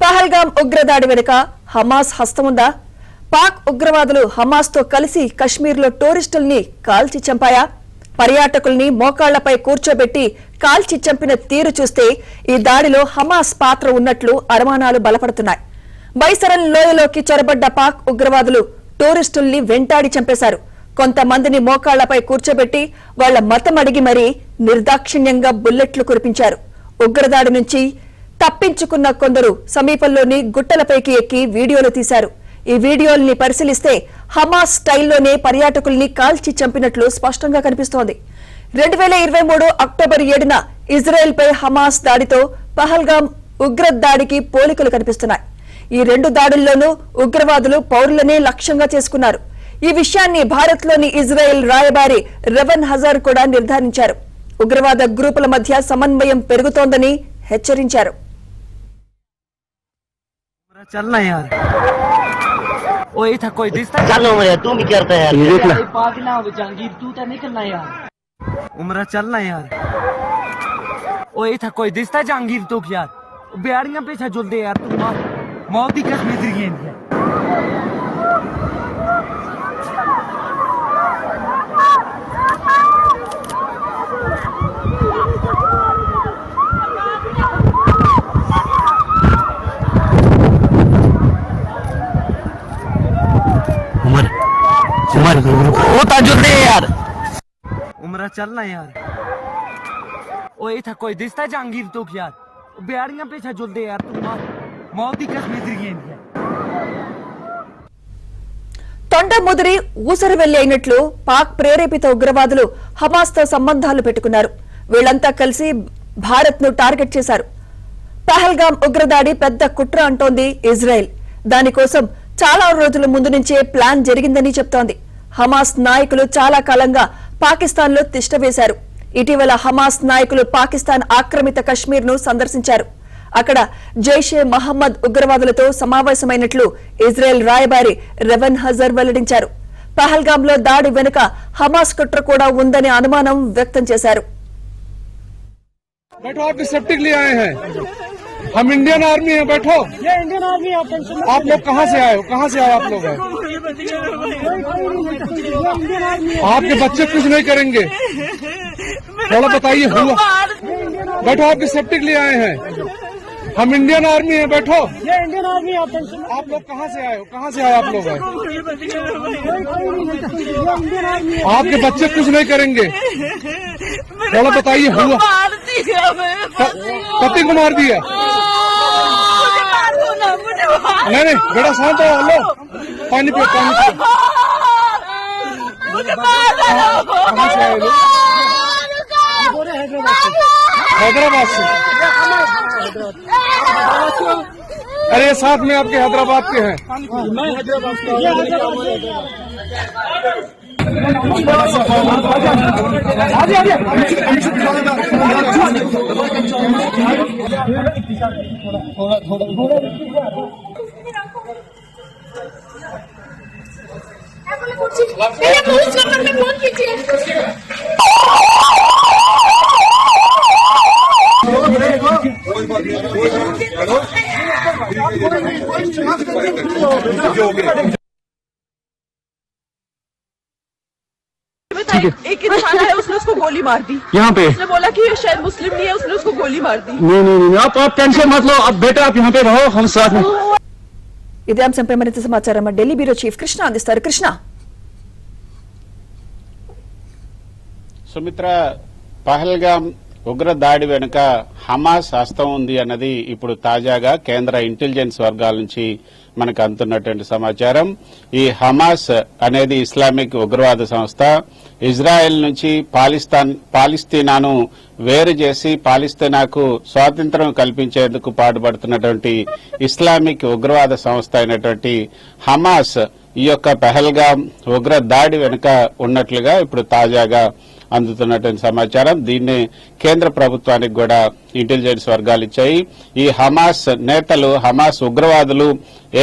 పహల్గాం ఉగ్రదాడి వెనుక హమాస్ హస్తముందా? పాక్ ఉగ్రవాదులు హమాస్ తో కలిసి కశ్మీర్లో టూరిస్టుల్ని కాల్చి చంపాయా? పర్యాటకుల్ని మోకాళ్లపై కూర్చోబెట్టి కాల్చి చంపిన తీరు చూస్తే ఈ దాడిలో హమాస్ పాత్ర ఉన్నట్లు అనుమానాలు బలపడుతున్నాయి. బైసరన్ లోయలోకి చొరబడ్డ పాక్ ఉగ్రవాదులు టూరిస్టుల్ని వెంటాడి చంపేశారు. కొంతమందిని మోకాళ్లపై కూర్చోబెట్టి వాళ్ల మతం అడిగి మరీ నిర్దాక్షిణ్యంగా బుల్లెట్లు కురిపించారు. ఉగ్రదాడి నుంచి తప్పించుకున్న కొందరు సమీపంలోని గుట్టలపైకి ఎక్కి వీడియోలు తీశారు. ఈ వీడియోల్ని పరిశీలిస్తే హమాస్ స్టైల్లోనే పర్యాటకుల్ని కాల్చి చంపినట్లు స్పష్టంగా కనిపిస్తోంది. 2023 అక్టోబర్ 7న ఇజ్రాయెల్ పై హమాస్ దాడితో పహల్గాం ఉగ్రదాడికి పోలికలు కనిపిస్తున్నాయి. ఈ రెండు దాడుల్లోనూ ఉగ్రవాదులు పౌరులనే లక్ష్యంగా చేసుకున్నారు. ఈ విషయాన్ని భారత్లోని ఇజ్రాయెల్ రాయబారి రెవన్ హజార్ కూడా నిర్ధారించారు. ఉగ్రవాద గ్రూపుల మధ్య సమన్వయం పెరుగుతోందని హెచ్చరించారు. चलना यार ओए था कोई दिसता चलो मेरे तू भी करता है ये देखना पागना हो जहांगीर तू तो निकलना यार उमरा चलना यार ओए था कोई दिसता जहांगीर तो यार बिहारियां पीछे जुल दे यार तू मौत की कश्मीर की गेंद है यार उमरा चलना यार ओए था कोई दिसता जहांगीर तो यार बिहारियां पीछे जुल दे यार तू मौत की कश्मीर की गेंद है తొండ ముదిరి ఊసరి వెళ్లి అయినట్లు పాక్ ప్రేరేపిత ఉగ్రవాదులు హమాస్ తో సంబంధాలు పెట్టుకున్నారు. వీళ్లంతా కలిసి భారత్ ను టార్గెట్ చేశారు. పహల్గాం ఉగ్రదాడి పెద్ద కుట్ర అంటోంది ఇజ్రాయెల్. దానికోసం చాలా రోజుల ముందు నుంచే ప్లాన్ జరిగిందని చెప్తోంది. హమాస్ నాయకులు చాలా కాలంగా పాకిస్తాన్ లో తిష్టవేశారు. ఇటీవల హమాస్ నాయకులు పాకిస్తాన్ ఆక్రమిత కశ్మీర్ ను సందర్శించారు. అక్కడ జైషే మహమ్మద్ ఉగ్రవాదులతో సమావేశమైనట్లు ఇజ్రాయెల్ రాయబారి రెవన్ హజర్ వెల్లడించారు. పహల్గాంలో దాడి వెనుక హమాస్ కుట్ర కూడా ఉందనే అనుమానం వ్యక్తం చేశారు. हम इंडियन आर्मी है, बैठो। ये इंडियन आर्मी आप लोग कहाँ से आए हो? कहाँ से आए आप लोग? आपके बच्चे कुछ नहीं करेंगे, थोड़ा बताइए। हुआ बैठो, आपकी सेफ्टी के लिए आए हैं। हम इंडियन आर्मी है, बैठो। ये इंडियन आर्मी आप लोग कहाँ से आए हो? कहाँ से आए आप लोग? आपके बच्चे कुछ नहीं करेंगे, थोड़ा बताइए। हुआ पति को मार दिया? नहीं बेटा शांत हो। लो पानी पियो, पानी पियो। कहाँ से आए लोग? हैदराबाद से। अरे साथ में आपके हैदराबाद के हैं। मैं हैदराबाद एक इंसान है, उसने उसको गोली मार दी यहाँ पे। उसने बोला कि ये शायद मुस्लिम नहीं है, उसने उसको गोली मार दी। नहीं आप टेंशन मत लो। अब बेटा आप यहाँ पे रहो, हम साथ में। ఇదే అంశంపై మరింత సమాచారం మా ఢిల్లీ బ్యూరో చీఫ్ కృష్ణ అందిస్తారు. కృష్ణ, సుమిత్ర, పహల్గాం ఉగ్ర దాడి వెనుక హమాస్ హస్తం ఉంది అన్నది ఇప్పుడు తాజాగా కేంద్ర ఇంటెలిజెన్స్ వర్గాల నుంచి మనకు అందుతున్నటువంటి సమాచారం. ఈ హమాస్ అనేది ఇస్లామిక్ ఉగ్రవాద సంస్థ. ఇజ్రాయెల్ నుంచి పాలిస్తీనాను వేరు చేసి పాలిస్తీనాకు స్వాతంత్ర్యం కల్పించేందుకు పాటుపడుతున్నటువంటి ఇస్లామిక్ ఉగ్రవాద సంస్థ అయినటువంటి హమాస్ ఈ యొక్క పహల్గాం ఉగ్ర దాడి వెనుక ఉన్నట్లుగా ఇప్పుడు తాజాగా అందుతున్నటువంటి సమాచారం. దీన్ని కేంద్ర ప్రభుత్వానికి కూడా ఇంటెలిజెన్స్ వర్గాలు ఇచ్చాయి. ఈ హమాస్ నేతలు, హమాస్ ఉగ్రవాదులు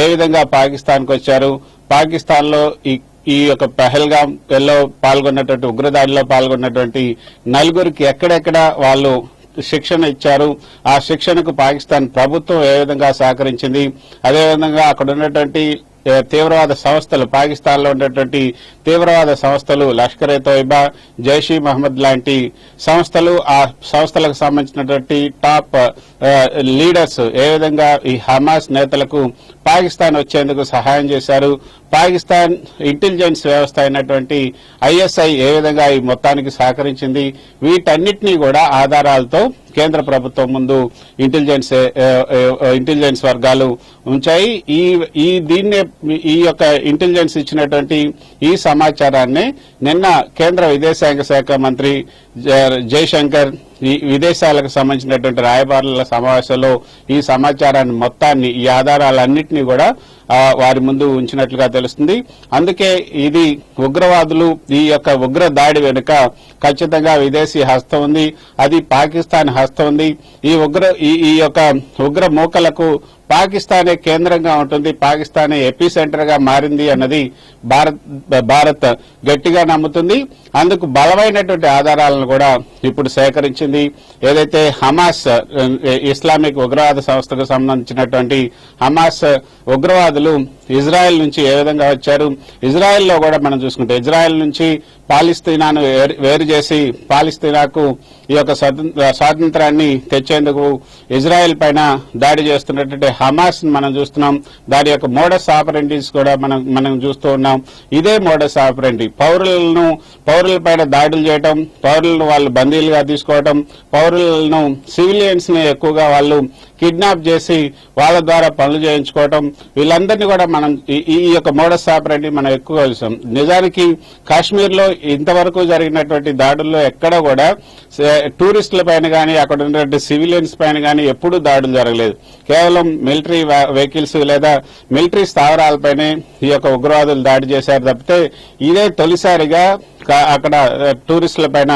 ఏ విధంగా పాకిస్తాన్కు వచ్చారు, పాకిస్తాన్ లో ఈ యొక్క పహల్గాం లో పాల్గొన్నటువంటి ఉగ్రదాడిలో పాల్గొన్నటువంటి నలుగురికి ఎక్కడెక్కడ వాళ్ళు శిక్షణ ఇచ్చారు. ఆ శిక్షణకు పాకిస్తాన్ ప్రభుత్వం ఏ విధంగా సహకరించింది, అదేవిధంగా అక్కడ ఉన్నటువంటి తీవ్రవాద సంస్థలు, పాకిస్తాన్ లో ఉన్నటువంటి తీవ్రవాద సంస్థలు లష్కర్-ఏ-తోయిబా, జైష్-ఈ మహమ్మద్ లాంటి సంస్థలు, ఆ సంస్థలకు సంబంధించినటువంటి టాప్ లీడర్స్ ఏ విధంగా ఈ హమాస్ నేతలకు పాకిస్తాన్ వచ్చేందుకు సహాయం చేశారు, పాకిస్తాన్ ఇంటెలిజెన్స్ వ్యవస్థ అయినటువంటి ఐఎస్ఐ ఏ విధంగా ఈ మొత్తానికి సహకరించింది, వీటన్నిటినీ కూడా ఆధారాలతో కేంద్ర ప్రభుత్వం ముందు ఇంటెలిజెన్స్ వర్గాలు ఉంచాయి. ఈ యొక్క ఇంటెలిజెన్స్ ఇచ్చినటువంటి ఈ సమాచారాన్ని నిన్న కేంద్ర విదేశాంగ శాఖ మంత్రి జయశంకర్ ఈ విదేశాలకు సంబంధించినటువంటి రాయబారుల సమావేశంలో ఈ సమాచారాన్ని మొత్తాన్ని, ఈ ఆధారాలన్నింటినీ కూడా వారి ముందు ఉంచినట్లుగా తెలుస్తుంది. అందుకే ఇది ఉగ్రవాదులు, ఈ యొక్క ఉగ్ర దాడి వెనుక ఖచ్చితంగా విదేశీ హస్తం ఉంది, అది పాకిస్తాన్ హస్తం ఉంది. ఈ యొక్క ఉగ్ర మూకలకు పాకిస్తానే కేంద్రంగా ఉంటుంది, పాకిస్తానే ఎపి సెంటర్ గా మారింది అన్నది భారత్ గట్టిగా నమ్ముతుంది. అందుకు బలమైనటువంటి ఆధారాలను కూడా ఇప్పుడు సేకరించింది. ఏదైతే హమాస్ ఇస్లామిక్ ఉగ్రవాద సంస్థకు సంబంధించినటువంటి హమాస్ ఉగ్రవాదులు ఇజ్రాయెల్ నుంచి ఏ విధంగా వచ్చారు, ఇజ్రాయెల్లో కూడా మనం చూసుకుంటే ఇజ్రాయెల్ నుంచి పాలిస్తీనాను వేరు చేసి పాలిస్తీనాకు ఈ యొక్క స్వాతంత్రాన్ని తెచ్చేందుకు ఇజ్రాయెల్ పైన దాడి చేస్తున్నటువంటి హమాస్ మనం చూస్తున్నాం. దాని యొక్క మోడస్ ఆపరెండీస్ కూడా మనం చూస్తూ ఉన్నాం. ఇదే మోడస్ ఆపరెండీ పౌరులపైన దాడులు చేయటం, పౌరులను వాళ్ళు బందీలుగా తీసుకోవటం, పౌరులను సివిలియన్స్ ని ఎక్కువగా వాళ్ళు కిడ్నాప్ చేసి వాళ్ళ ద్వారా పనులు చేయించుకోవటం, వీళ్ళందరినీ కూడా మనం ఈ యొక్క మోడస్ ఆపరెండీ మనం ఎక్కువ చూసాం. నిజానికి కాశ్మీర్ లో ఇంతవరకు జరిగినటువంటి దాడుల్లో ఎక్కడ కూడా టూరిస్టుల పైన గానీ అక్కడ ఉన్నటువంటి సివిలియన్స్ పైన గానీ ఎప్పుడూ దాడులు జరగలేదు. కేవలం మిలిటరీ వెహికల్స్ లేదా మిలిటరీ స్థావరాలపైనే ఈ యొక్క ఉగ్రవాదులు దాడి చేశారు తప్పితే ఇదే తొలిసారిగా అక్కడ టూరిస్టుల పైన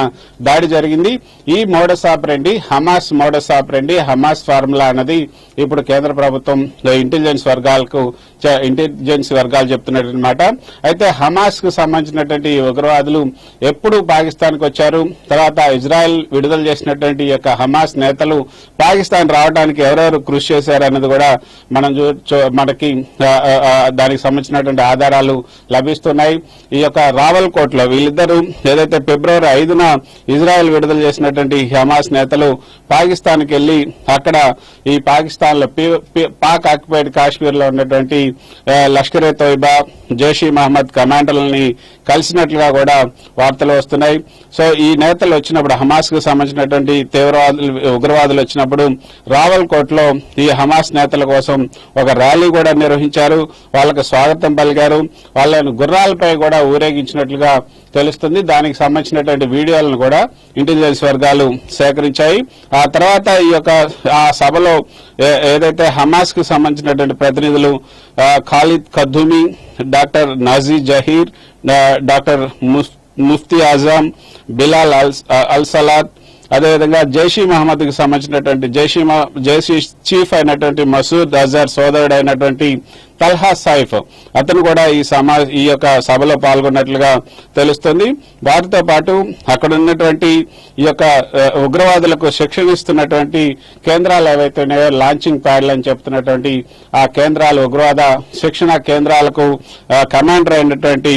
దాడి జరిగింది. ఈ modus operandi Hamas modus operandi, Hamas formula అన్నది ఇప్పుడు కేంద్ర ప్రభుత్వం ఇంటెలిజెన్స్ వర్గాలు చెప్తున్నటువంటి మాట. అయితే హమాస్ కు సంబంధించినటువంటి ఉగ్రవాదులు ఎప్పుడు పాకిస్తాన్ కు వచ్చారు, తర్వాత ఇజ్రాయెల్ విడుదల చేసినటువంటి యొక్క హమాస్ నేతలు పాకిస్తాన్ రావడానికి ఎవరెవరు కృషి చేశారన్నది కూడా మనకి దానికి సంబంధించినటువంటి ఆధారాలు లభిస్తున్నాయి. ఈ యొక్క రావల్కోట్లో వీళ్ళిద్దరూ ఏదైతే ఫిబ్రవరి 5న ఇజ్రాయెల్ విడుదల చేసినటువంటి హమాస్ నేతలు పాకిస్తాన్ కి వెళ్లి అక్కడ ఈ పాకిస్తాన్ లో పాక్ ఆక్యుపైడ్ కాశ్మీర్ లో ఉన్నటువంటి లష్కర్-ఏ-తోయిబా, జైష్-ఈ మహమ్మద్ కమాండర్లని కలిసినట్లుగా కూడా వార్తలు వస్తున్నాయి. సో ఈ నేతలు వచ్చినప్పుడు, హమాస్ కు సంబంధించినటువంటి ఉగ్రవాదులు వచ్చినప్పుడు రావల్కోట్లో ఈ హమాస్ నేతల కోసం ఒక ర్యాలీ కూడా నిర్వహించారు, వాళ్ళకు స్వాగతం పలికారు, వాళ్ళను గుర్రాలపై కూడా ఊరేగించినట్లుగా తెలుస్తుంది. దానికి సంబంధించినటువంటి వీడియోలను కూడా ఇంటెలిజెన్స్ వర్గాలు సేకరించాయి. ఆ తర్వాత ఈ యొక్క ఆ సభలో ఏదైతే హమాస్ కు సంబంధించినటువంటి ప్రతినిధులు Khalid Qaddoumi, doctor Naji Zaheer, doctor Mufti Azam, Bilal al-Salat, అదేవిధంగా జైష్-ఈ మహమ్మద్ కు సంబంధించినటువంటి జైష్ చీఫ్ అయినటువంటి మసూద్ అజర్ సోదరుడు అయినటువంటి తల్హా సైఫ్, అతను కూడా ఈ యొక్క సభలో పాల్గొన్నట్లుగా తెలుస్తుంది. వారితో పాటు అక్కడ ఉన్నటువంటి ఈ యొక్క ఉగ్రవాదులకు శిక్షణ ఇస్తున్నటువంటి కేంద్రాలు ఏవైతే ఉన్నాయో, లాంచింగ్ ప్యాడ్లు అని చెప్తున్నటువంటి ఆ కేంద్రాలు, ఉగ్రవాద శిక్షణ కేంద్రాలకు కమాండర్ అయినటువంటి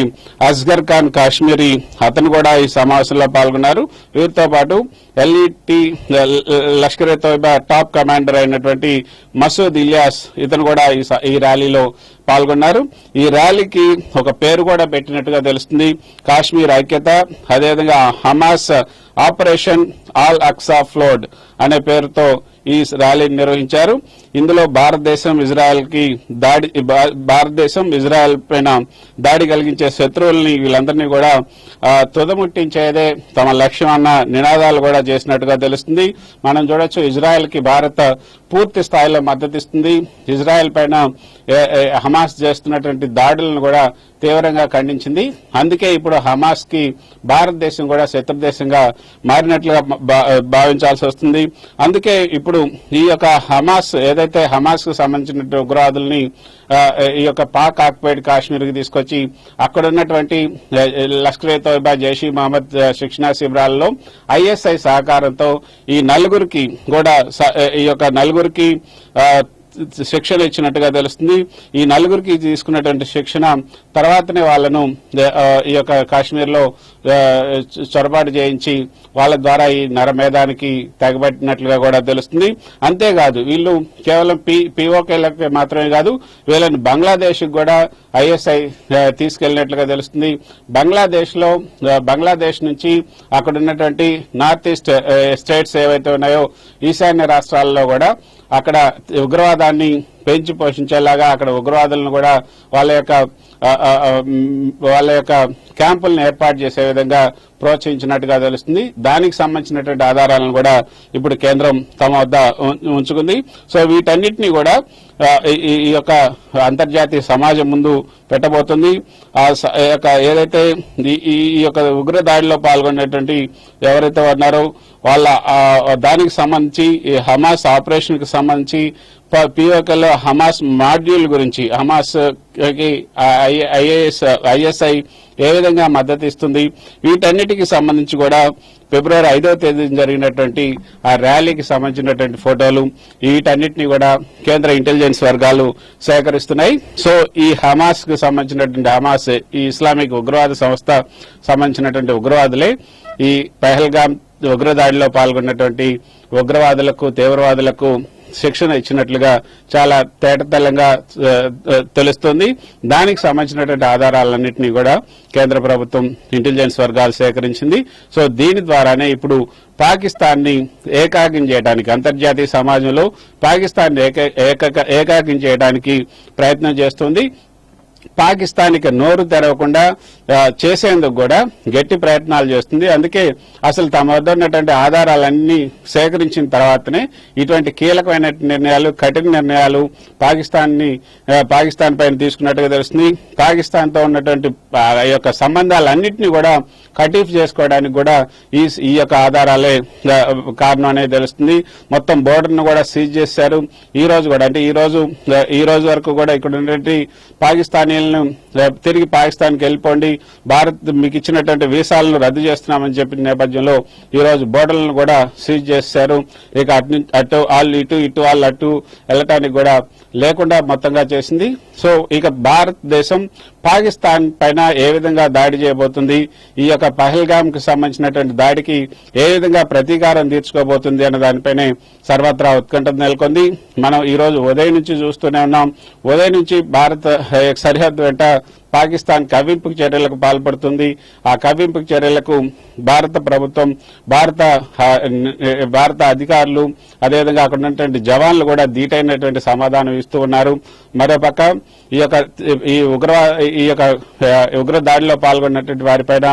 అస్గర్ ఖాన్ కాశ్మీరీ, అతను కూడా ఈ సమావేశంలో పాల్గొన్నారు. వీరితో పాటు ఎల్ఈటి లష్కర్-ఏ-తోయిబా టాప్ కమాండర్ అయినటువంటి మసూద్ ఇలియాస్, ఇతను కూడా ఈ ర్యాలీలో పాల్గొన్నారు. ఈ ర్యాలీకి ఒక పేరు కూడా పెట్టినట్టుగా తెలుస్తుంది, కాశ్మీర్ ఐక్యత. అదేవిధంగా Hamas operation Al Aqsa flood అనే పేరుతో ఈ ర్యాలీని నిర్వహించారు. ఇందులో భారతదేశం ఇజ్రాయెల్ పైన దాడి కలిగించే శత్రువుల్ని వీళ్ళందరినీ కూడా తుదముట్టించేదే తమ లక్ష్యం అన్న నినాదాలు కూడా చేసినట్టుగా తెలుస్తుంది. మనం చూడొచ్చు, ఇజ్రాయెల్ కి భారత్ పూర్తి స్థాయిలో మద్దతిస్తుంది. ఇజ్రాయెల్ పైన హమాస్ చేస్తున్నటువంటి దాడులను కూడా తీవ్రంగా ఖండించింది. అందుకే ఇప్పుడు హమాస్ కి భారతదేశం కూడా శత్రుదేశంగా మారినట్లుగా భావించాల్సి వస్తుంది. అందుకే ఇప్పుడు ఇప్పుడు ఈ యొక్క హమాస్ ఏదైతే హమాస్ కు సంబంధించిన ఉగ్రవాదుల్ని ఈ యొక్క పాక్ ఆక్యుపైడ్ కాశ్మీర్ కి తీసుకొచ్చి అక్కడ ఉన్నటువంటి లష్కర్ ఏ తోయిబా జైష్ ఈ మహమ్మద్ శిక్షణా శిబిరాల్లో ఐఎస్ఐ సహకారంతో ఈ నలుగురికి కూడా ఈ యొక్క నలుగురికి శిక్షణ ఇచ్చినట్టుగా తెలుస్తుంది. ఈ నలుగురికి తీసుకున్నటువంటి శిక్షణ తర్వాతనే వాళ్లను ఈ యొక్క కాశ్మీర్ లో చొరబాటు చేయించి వాళ్ళ ద్వారా ఈ నరమేధానికి తెగబట్టినట్లుగా కూడా తెలుస్తుంది. అంతేకాదు వీళ్ళు కేవలం పీఓకేలకు మాత్రమే కాదు, వీళ్ళని బంగ్లాదేశ్ కూడా ఐఎస్ఐ తీసుకెళ్లినట్లుగా తెలుస్తుంది. బంగ్లాదేశ్ నుంచి అక్కడ ఉన్నటువంటి నార్త్ ఈస్ట్ స్టేట్స్ ఏవైతే ఉన్నాయో ఈశాన్య రాష్ట్రాల్లో కూడా అక్కడ ఉగ్రవాదాన్ని పెంచి పోషించేలాగా అక్కడ ఉగ్రవాదులను కూడా వాళ్ళ యొక్క క్యాంపులను ఏర్పాటు చేసే విధంగా ప్రోత్సహించినట్టుగా తెలుస్తుంది. దానికి సంబంధించినటువంటి ఆధారాలను కూడా ఇప్పుడు కేంద్రం తమ వద్ద ఉంచుకుంది. సో వీటన్నిటినీ కూడా ఈ యొక్క అంతర్జాతీయ సమాజం ముందు పెట్టబోతుంది. ఏదైతే ఈ యొక్క ఉగ్ర దాడిలో పాల్గొనేటువంటి ఎవరైతే ఉన్నారో వాళ్ళ దానికి సంబంధించి హమాస్ ఆపరేషన్ కి సంబంధించి పిఓకేలో హమాస్ మాడ్యూల్ గురించి హమాస్ కి ఐఎస్ఐ ఏ విధంగా మద్దతు ఇస్తుంది వీటన్నిటికి సంబంధించి కూడా ఫిబ్రవరి 5వ తేదీన జరిగినటువంటి ఆ ర్యాలీకి సంబంధించినటువంటి ఫోటోలు వీటన్నిటిని కూడా కేంద్ర ఇంటెలిజెన్స్ వర్గాలు సేకరిస్తున్నాయి. సో ఈ హమాస్ కు సంబంధించినటువంటి హమాస్ ఈ ఇస్లామిక్ ఉగ్రవాద సంస్థ సంబంధించినటువంటి ఉగ్రవాదులే ఈ పహల్గామ్ ఉగ్రదాడిలో పాల్గొన్నటువంటి ఉగ్రవాదులకు తీవ్రవాదులకు శిక్షణ ఇచ్చినట్లుగా చాలా తేటతెల్లంగా తెలుస్తుంది. దానికి సంబంధించినటువంటి ఆధారాలన్నింటినీ కూడా కేంద్ర ప్రభుత్వం ఇంటెలిజెన్స్ వర్గాలు సేకరించింది. సో దీని ద్వారానే ఇప్పుడు పాకిస్తాన్ ని ఏకాకిం చేయడానికి అంతర్జాతీయ సమాజంలో పాకిస్తాన్ ఏకాకిం చేయడానికి ప్రయత్నం చేస్తుంది. పాకిస్తాన్ కి నోరు తెరవకుండా చేసేందుకు కూడా గట్టి ప్రయత్నాలు చేస్తుంది. అందుకే అసలు తమ వద్ద ఉన్నటువంటి ఆధారాలన్నీ సేకరించిన తర్వాతనే ఇటువంటి కీలకమైన నిర్ణయాలు కఠిన నిర్ణయాలు పాకిస్తాన్ పైన తీసుకున్నట్టుగా తెలుస్తుంది. పాకిస్తాన్ తో ఉన్నటువంటి యొక్క సంబంధాలన్నింటినీ కూడా కటీఫ్ చేసుకోవడానికి కూడా ఈ యొక్క ఆధారాలే కారణం అనేది తెలుస్తుంది. మొత్తం బోర్డర్ ను కూడా సీజ్ చేశారు. ఈ రోజు కూడా అంటే ఈ రోజు వరకు కూడా ఇక్కడ ఉన్నటువంటి పాకిస్తానీలను తిరిగి పాకిస్తాన్ కి వెళ్ళిపోండి, భారత్ మీకు ఇచ్చినటువంటి వీసాలను రద్దు చేస్తున్నామని చెప్పిన నేపథ్యంలో ఈ రోజు బోర్డర్లను కూడా సీజ్ చేశారు. ఇక అటు వాళ్ళు ఇటు వాళ్ళు అటు వెళ్ళటానికి కూడా లేకుండా మొత్తంగా చేసింది. సో ఇక భారతదేశం పాకిస్తాన్ పైన ఏ విధంగా దాడి చేయబోతుంది, ఈ యొక్క పహల్గామ్ కు సంబంధించినటువంటి దాడికి ఏ విధంగా ప్రతీకారం తీర్చుకోబోతుంది అన్న దానిపైనే సర్వత్రా ఉత్కంఠ నెలకొంది. మనం ఈ రోజు ఉదయం నుంచి చూస్తూనే ఉన్నాం. ఉదయం నుంచి భారత సరిహద్దు వెంట పాకిస్తాన్ కవ్వింపుకు చర్యలకు పాల్పడుతుంది. ఆ కవ్వింపుకు చర్యలకు భారత ప్రభుత్వం భారత అధికారులు అదేవిధంగా అక్కడ ఉన్నటువంటి జవాన్లు కూడా ధీటైనటువంటి సమాధానం ఇస్తూ ఉన్నారు. మరోపక్క ఈ ఉగ్ర దాడిలో పాల్గొన్నటువంటి వారిపైన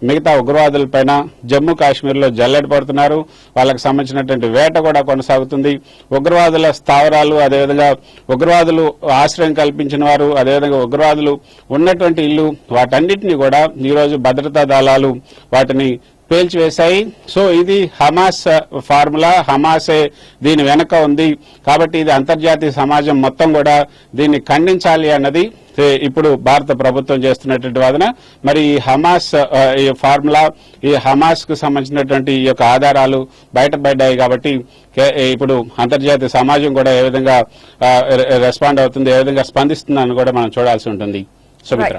మిగతా ఉగ్రవాదులపైన జమ్మూ కాశ్మీర్ లో జల్లెడ పడుతున్నారు. వాళ్ళకి సంబంధించినటువంటి వేట కూడా కొనసాగుతుంది. ఉగ్రవాదుల స్థావరాలు అదేవిధంగా ఉగ్రవాదులు ఆశ్రయం కల్పించిన వారు అదేవిధంగా ఉగ్రవాదులు ఉన్నటువంటి ఇల్లు వాటన్నిటిని కూడా ఈ రోజు భద్రతా దళాలు వాటిని పేల్చివేశాయి. సో ఇది హమాస్ ఫార్ములా, హమాసే దీని వెనక ఉంది. కాబట్టి ఇది అంతర్జాతీయ సమాజం మొత్తం కూడా దీన్ని ఖండించాలి అన్నది ఇప్పుడు భారత ప్రభుత్వం చేస్తున్నటువంటి వాదన. మరి ఈ హమాస్ ఈ ఫార్ములా ఈ హమాస్ కు సంబంధించినటువంటి ఈ యొక్క ఆధారాలు బయటపడ్డాయి కాబట్టి ఇప్పుడు అంతర్జాతీయ సమాజం కూడా ఏ విధంగా రెస్పాండ్ అవుతుంది, ఏ విధంగా స్పందిస్తుందని కూడా మనం చూడాల్సి ఉంటుంది. సుమిత్ర.